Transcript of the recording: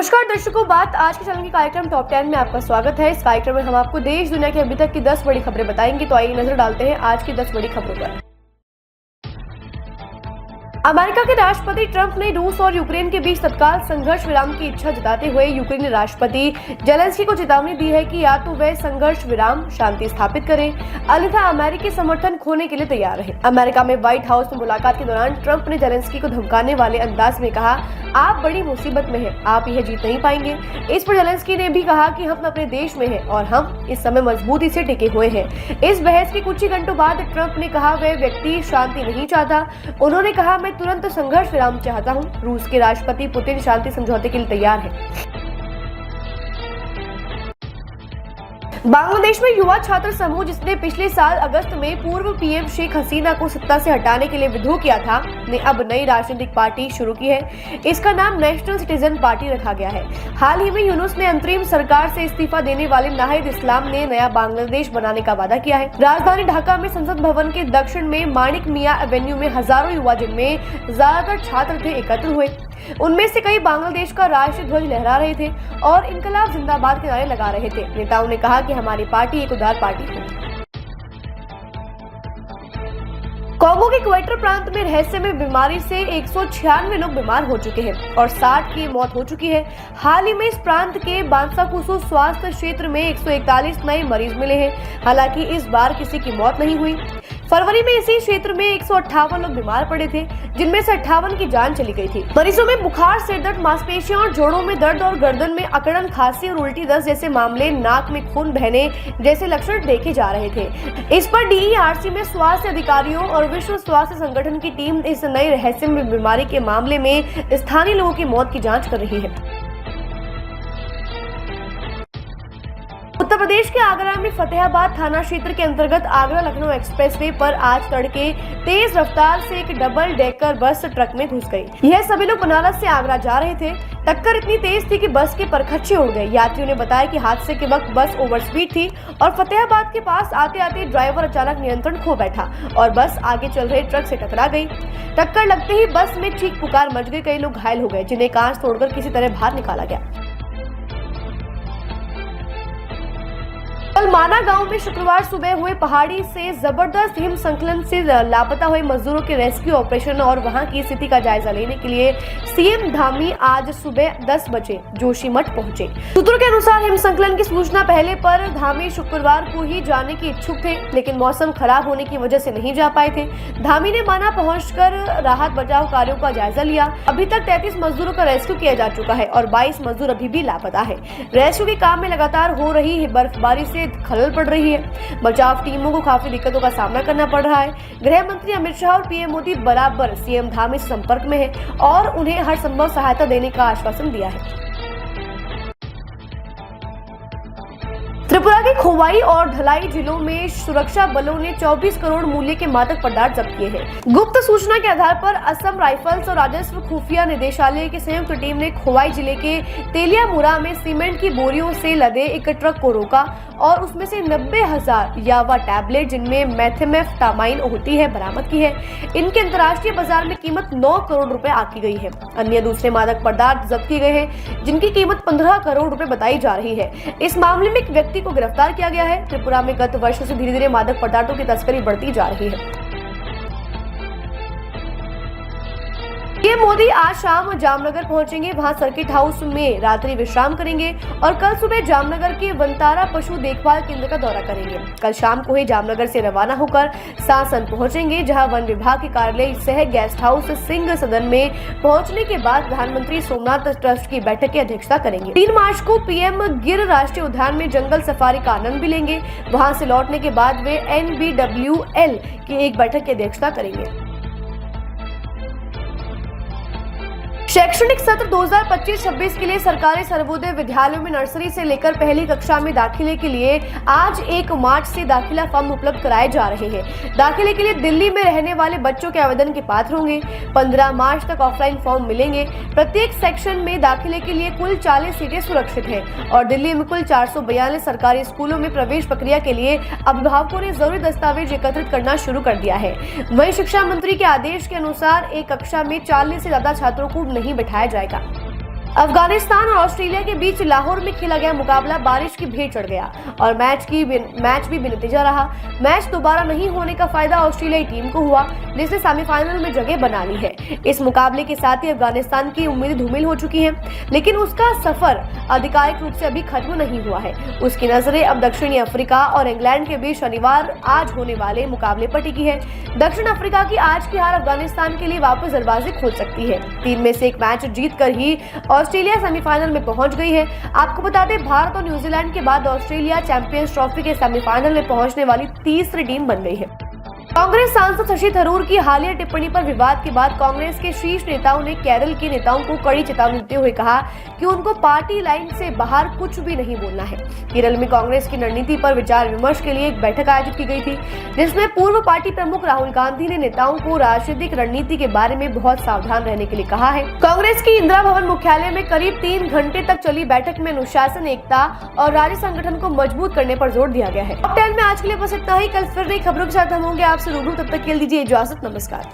नमस्कार दर्शकों, बात आज के चैनल के कार्यक्रम टॉप 10 में आपका स्वागत है। इस कार्यक्रम में हम आपको देश दुनिया की अभी तक की 10 बड़ी खबरें बताएंगे। तो आइए नजर डालते हैं आज की 10 बड़ी खबरों पर। अमेरिका के राष्ट्रपति ट्रंप ने रूस और यूक्रेन के बीच तत्काल संघर्ष विराम की इच्छा जताते हुए यूक्रेनी राष्ट्रपति जेलेंस्की को चेतावनी दी है कि या तो वह संघर्ष विराम शांति स्थापित करें, अन्यथा अमेरिकी समर्थन खोने के लिए तैयार रहे। अमेरिका में व्हाइट हाउस में मुलाकात के दौरान ट्रंप ने जेलेंस्की को धमकाने वाले अंदाज में कहा, आप बड़ी मुसीबत में हैं, आप यह जीत नहीं पाएंगे। इस पर जेलेंस्की ने भी कहा कि हम अपने देश में हैं और हम इस समय मजबूती से टिके हुए हैं। इस बहस के कुछ ही घंटों बाद ट्रंप ने कहा वह व्यक्ति शांति नहीं चाहता। उन्होंने कहा, मैं तुरंत संघर्ष विराम चाहता हूं। रूस के राष्ट्रपति पुतिन शांति समझौते के लिए तैयार हैं। बांग्लादेश में युवा छात्र समूह जिसने पिछले साल अगस्त में पूर्व पीएम शेख हसीना को सत्ता से हटाने के लिए विद्रोह किया था, ने अब नई राजनीतिक पार्टी शुरू की है। इसका नाम नेशनल सिटीजन पार्टी रखा गया है। हाल ही में यूनुस ने अंतरिम सरकार से इस्तीफा देने वाले नाहिद इस्लाम ने नया बांग्लादेश बनाने का वादा किया है। राजधानी ढाका में संसद भवन के दक्षिण में माणिक मिया एवेन्यू में हजारों युवा, जिनमें ज्यादातर छात्र थे, एकत्र हुए। उनमें से कई बांग्लादेश का राष्ट्रीय ध्वज लहरा रहे थे और इनकलाब जिंदाबाद के नारे लगा रहे थे। नेताओं ने कहा कि हमारी पार्टी एक उदार पार्टी है। कांगो के क्वेटर प्रांत में रहस्यमय बीमारी से 196 लोग बीमार हो चुके हैं और 60 की मौत हो चुकी है। हाल ही में इस प्रांत के बांसाकुसु स्वास्थ्य क्षेत्र में 141 नए मरीज मिले हैं। हालांकि इस बार किसी की मौत नहीं हुई। फरवरी में इसी क्षेत्र में 158 लोग बीमार पड़े थे, जिनमें से 58 की जान चली गई थी। मरीजों में बुखार, सिरदर्द, मांसपेशियों और जोड़ों में दर्द और गर्दन में अकड़न, खांसी और उल्टी दस्त जैसे मामले, नाक में खून बहने जैसे लक्षण देखे जा रहे थे। इस पर डीईआरसी में स्वास्थ्य अधिकारियों और विश्व स्वास्थ्य संगठन की टीम इस नई रहस्यमय बीमारी के मामले में स्थानीय लोगों की मौत की जांच कर रही है। उत्तर प्रदेश के आगरा में फतेहाबाद थाना क्षेत्र के अंतर्गत आगरा लखनऊ एक्सप्रेसवे पर आज तड़के तेज रफ्तार से एक डबल डेकर बस ट्रक में घुस गई। यह सभी लोग बनारस से आगरा जा रहे थे। टक्कर इतनी तेज थी कि बस के परखच्चे उड़ गए। यात्रियों ने बताया कि हादसे के वक्त बस ओवर स्पीड थी और फतेहाबाद के पास आते आते ड्राइवर अचानक नियंत्रण खो बैठा और बस आगे चल रहे ट्रक से टकरा गई। टक्कर लगते ही बस में चीख पुकार मच गई। कई लोग घायल हो गए, जिन्हें कांच तोड़कर किसी तरह बाहर निकाला गया। माना गांव में शुक्रवार सुबह हुए पहाड़ी से जबरदस्त हिमस्खलन से लापता हुए मजदूरों के रेस्क्यू ऑपरेशन और वहां की स्थिति का जायजा लेने के लिए सीएम धामी आज सुबह 10 बजे जोशीमठ पहुंचे। सूत्रों के अनुसार हिमस्खलन की सूचना पहले पर धामी शुक्रवार को ही जाने के इच्छुक थे, लेकिन मौसम खराब होने की वजह से नहीं जा पाए थे। धामी ने माना पहुंचकर राहत बचाव कार्यों का जायजा लिया। अभी तक 33 मजदूरों का रेस्क्यू किया जा चुका है और 22 मजदूर अभी भी लापता है। रेस्क्यू के काम में लगातार हो रही बर्फबारी से खलल पड़ रही है। बचाव टीमों को काफी दिक्कतों का सामना करना पड़ रहा है। गृह मंत्री अमित शाह और पीएम मोदी बराबर सीएम धामी से संपर्क में हैं और उन्हें हर संभव सहायता देने का आश्वासन दिया है। त्रिपुरा के खोवाई और ढलाई जिलों में सुरक्षा बलों ने 24 करोड़ मूल्य के मादक पदार्थ जब्त किए हैं। गुप्त सूचना के आधार पर असम राइफल्स और राजस्व खुफिया निदेशालय की संयुक्त टीम ने खोवाई जिले के तेलियामुरा में सीमेंट की बोरियों से लदे एक ट्रक को रोका और उसमें से 90,000 यावा टैबलेट, जिनमें मेथाम्फेटामाइन होती है, बरामद की है। इनके अंतर्राष्ट्रीय बाजार में कीमत 9 करोड़ रुपए आकी गई है। अन्य दूसरे मादक पदार्थ जब्त किए गए हैं, जिनकी कीमत 15 करोड़ रुपए बताई जा रही है। इस मामले में एक व्यक्ति को गिरफ्तार किया गया है। त्रिपुरा में गत वर्षों से धीरे धीरे मादक पदार्थों की तस्करी बढ़ती जा रही है। पीएम मोदी आज शाम जामनगर पहुंचेंगे। वहां सर्किट हाउस में रात्रि विश्राम करेंगे और कल सुबह जामनगर के वंतारा पशु देखभाल केंद्र का दौरा करेंगे। कल शाम को ही जामनगर से रवाना होकर सासन पहुंचेंगे, जहां वन विभाग के कार्यालय सह गेस्ट हाउस सिंह सदन में पहुंचने के बाद प्रधानमंत्री सोमनाथ ट्रस्ट की बैठक की अध्यक्षता करेंगे। 3 मार्च को पीएम गिर राष्ट्रीय उद्यान में जंगल सफारी का आनंद भी लेंगे। वहां से लौटने के बाद वे NBWL की एक बैठक की अध्यक्षता करेंगे। शैक्षणिक सत्र 2025-26 के लिए सरकारी सर्वोदय विद्यालयों में नर्सरी से लेकर पहली कक्षा में दाखिले के लिए आज 1 मार्च से दाखिला फॉर्म उपलब्ध कराए जा रहे हैं। दाखिले के लिए दिल्ली में रहने वाले बच्चों के आवेदन के पात्र होंगे। 15 मार्च तक ऑफलाइन फॉर्म मिलेंगे। प्रत्येक सेक्शन में दाखिले के लिए कुल 40 सीटें सुरक्षित हैं और दिल्ली में कुल 442 सरकारी स्कूलों में प्रवेश प्रक्रिया के लिए अभिभावकों ने जरूरी दस्तावेज एकत्रित करना शुरू कर दिया है। वहीं शिक्षा मंत्री के आदेश के अनुसार एक कक्षा में 40 से ज्यादा छात्रों को नहीं बिठाया जाएगा। अफगानिस्तान और ऑस्ट्रेलिया के बीच लाहौर में खेला गया मुकाबला बारिश की भेंट चढ़ गया और मैच भी बेनतीजा रहा। मैच दोबारा नहीं होने का फायदा ऑस्ट्रेलियाई टीम को हुआ, जिसने सेमीफाइनल में जगह बना ली है। इस मुकाबले के साथ ही अफगानिस्तान की उम्मीदें धूमिल हो चुकी हैं, लेकिन उसका सफर आधिकारिक रूप से अभी खत्म नहीं हुआ है। उसकी नजरें अब दक्षिणी अफ्रीका और इंग्लैंड के बीच शनिवार आज होने वाले मुकाबले पर टिकी है। दक्षिण अफ्रीका की आज की हार अफगानिस्तान के लिए वापस दरवाजे खोल सकती है। 3 में से 1 मैच जीतकर ही ऑस्ट्रेलिया सेमीफाइनल में पहुंच गई है। आपको बता दें, भारत और न्यूजीलैंड के बाद ऑस्ट्रेलिया चैंपियंस ट्रॉफी के सेमीफाइनल में पहुंचने वाली तीसरी टीम बन गई है। कांग्रेस सांसद शशि थरूर की हालिया टिप्पणी पर विवाद के बाद कांग्रेस के शीर्ष नेताओं ने केरल के नेताओं को कड़ी चेतावनी देते हुए कहा कि उनको पार्टी लाइन से बाहर कुछ भी नहीं बोलना है। केरल में कांग्रेस की रणनीति पर विचार विमर्श के लिए एक बैठक आयोजित की गई थी, जिसमें पूर्व पार्टी प्रमुख राहुल गांधी ने नेताओं को राजनीतिक रणनीति के बारे में बहुत सावधान रहने के लिए कहा है। कांग्रेस की इंदिरा भवन मुख्यालय में करीब 3 घंटे तक चली बैठक में अनुशासन, एकता और राज्य संगठन को मजबूत करने पर जोर दिया गया है। टॉप 10 में आज के लिए बस इतना ही। कल फिर नई खबरों के साथ हम होंगे आपसे रूबरू। तब तक के लिए दीजिए इजाजत। नमस्कार।